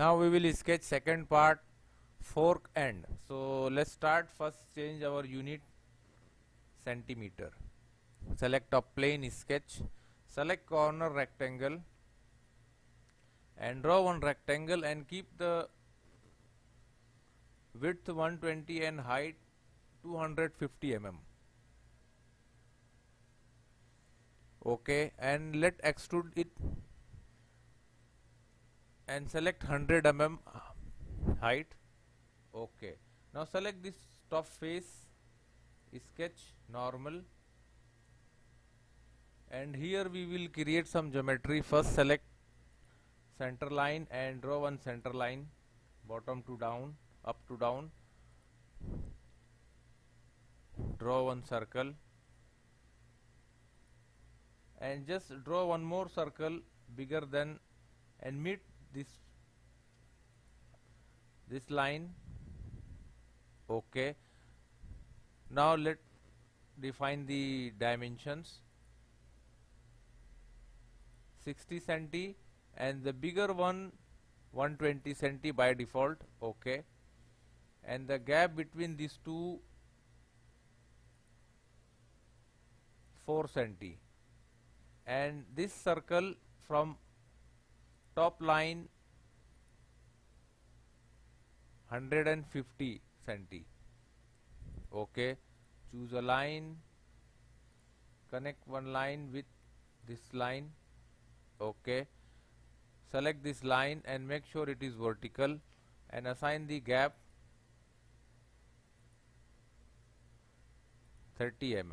Now we will sketch second part, fork end. So let's start. First change our unit centimeter. Select a plane sketch. Select corner rectangle and draw one rectangle and keep the width 120 and height 250 mm. Okay, and let extrude it and select 100 mm height. Okay, now select this top face, sketch normal, and here we will create some geometry. First select center line and draw one center line, bottom to down, up to down. Draw one circle and just draw one more circle bigger than and meet this line. Okay, now let define the dimensions. 60 centi and the bigger one 120 centi by default. Okay, and the gap between these two 4 centi, and this circle from top line 150 centi. Okay, choose a line, connect one line with this line. Okay, select this line and make sure it is vertical and assign the gap 30 mm.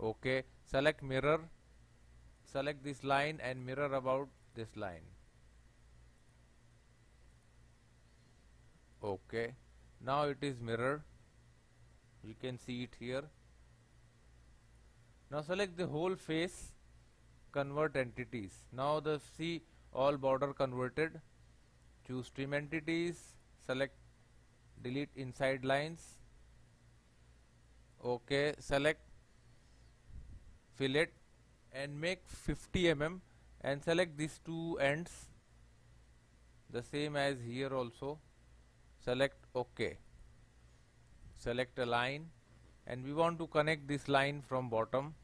Okay, select mirror, select this line and mirror about this line. Okay, now it is mirror, you can see it here. Now select the whole face, convert entities. Now the see all border converted. Choose trim entities, select delete inside lines. Okay, select fillet and make 50 mm and select these two ends the same as here also. Select OK. Select a line and we want to connect this line from bottom.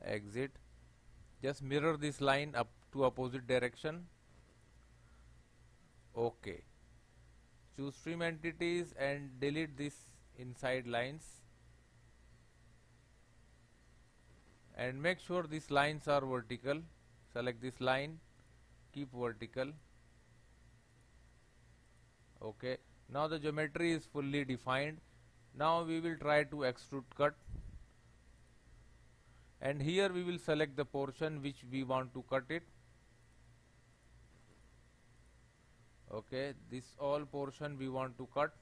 Exit. Just mirror this line up to opposite direction. OK. Choose trim entities and delete this inside lines and make sure these lines are vertical. Select this line, keep vertical. Okay, now the geometry is fully defined. Now we will try to extrude cut, and here we will select the portion which we want to cut it. Okay, this all portion we want to cut.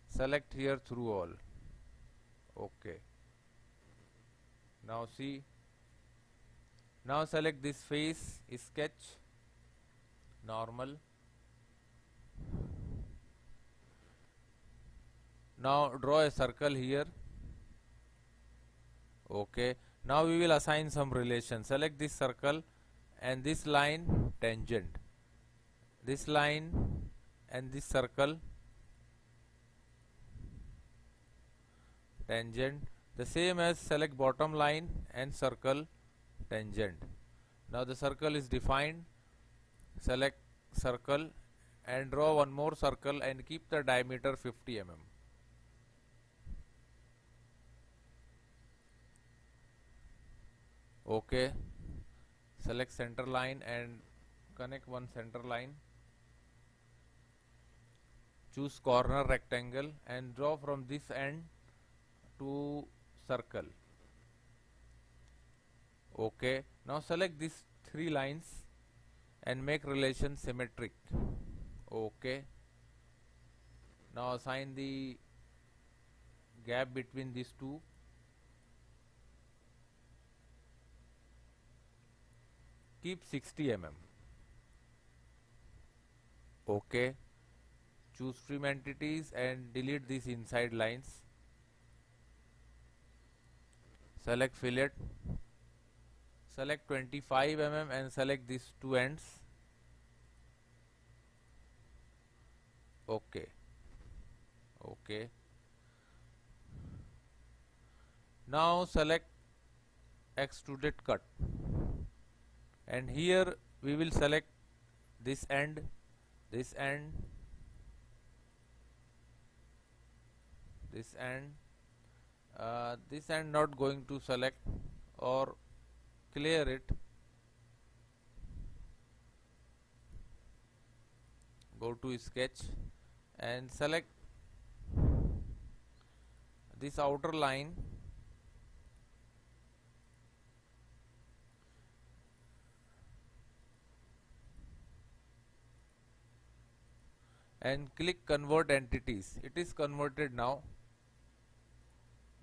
Select here through all. Okay, now see, now select this face, sketch normal. Now draw a circle here. Okay, now we will assign some relation. Select this circle and this line tangent, this line and this circle tangent, the same as select bottom line and circle tangent. Now the circle is defined. Select circle and draw one more circle and keep the diameter 50 mm. Okay, select center line and connect one center line. Choose corner rectangle and draw from this end to circle. Okay, now select these three lines and make relation symmetric. Okay, now assign the gap between these two. Keep 60 mm. Okay, choose trim entities and delete these inside lines. Select fillet, select 25 mm and select these two ends. Okay. Okay. Now select extruded cut, and here we will select this end, this end, this end. This end not going to select or clear it. Go to sketch and select this outer line and click convert entities. It is converted now.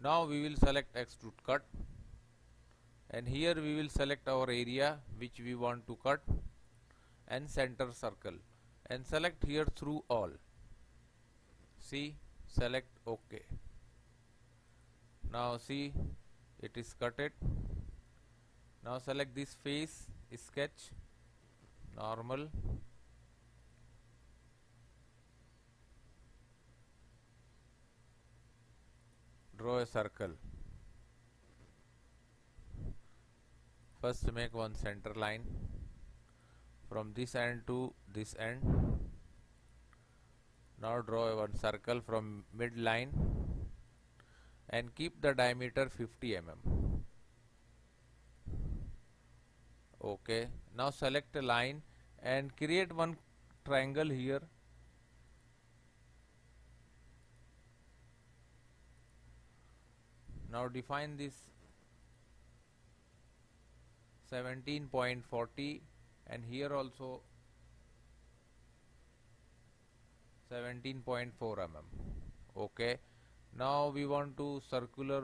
Now we will select extrude cut, and here we will select our area which we want to cut and center circle, and select here through all. See, select OK. Now see, it is cut it. Now select this face, sketch, normal, draw a circle. First make one center line from this end to this end. Now draw one circle from mid line and keep the diameter 50 mm. Okay. Now select a line and create one triangle here. Now define this 17.40 and here also 17.4 mm. Okay. Now we want to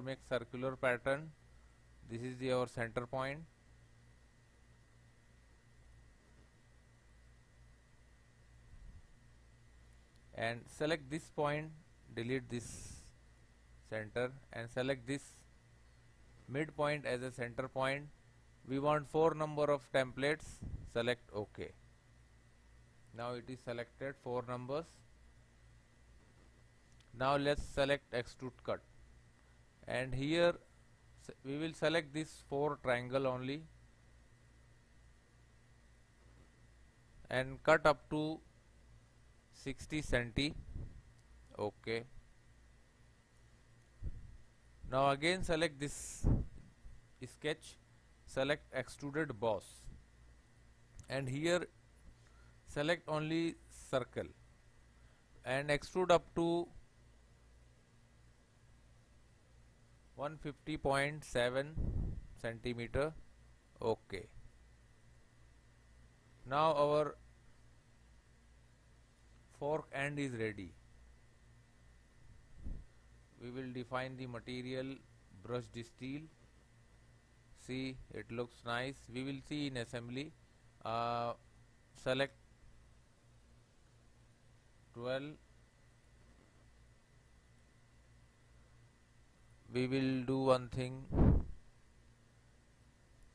make circular pattern. This is our center point. And select this point, delete this center and select this midpoint as a center point. We want 4 number of templates. Select OK. Now it is selected 4 numbers. Now let's select extrude cut, and here we will select this 4 triangle only and cut up to 60 cm. Okay. Now again select this sketch, select extruded boss, and here select only circle and extrude up to 150.7 centimeter. Okay. Now our fork end is ready. We will define the material, brushed steel. See, it looks nice. We will see in assembly. Select 12. We will do one thing.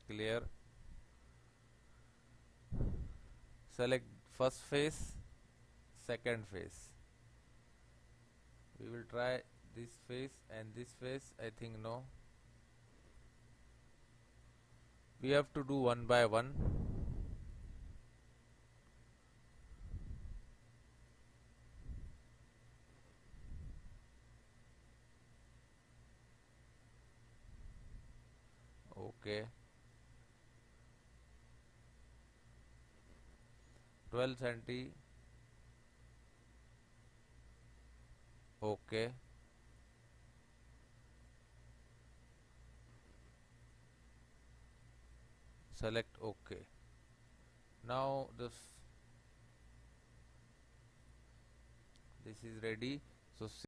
Clear. Select first face, second face. We will try this face and this face. I think no. We have to do one by one. Okay. 12 cm. Okay. Select OK. Now this is ready. So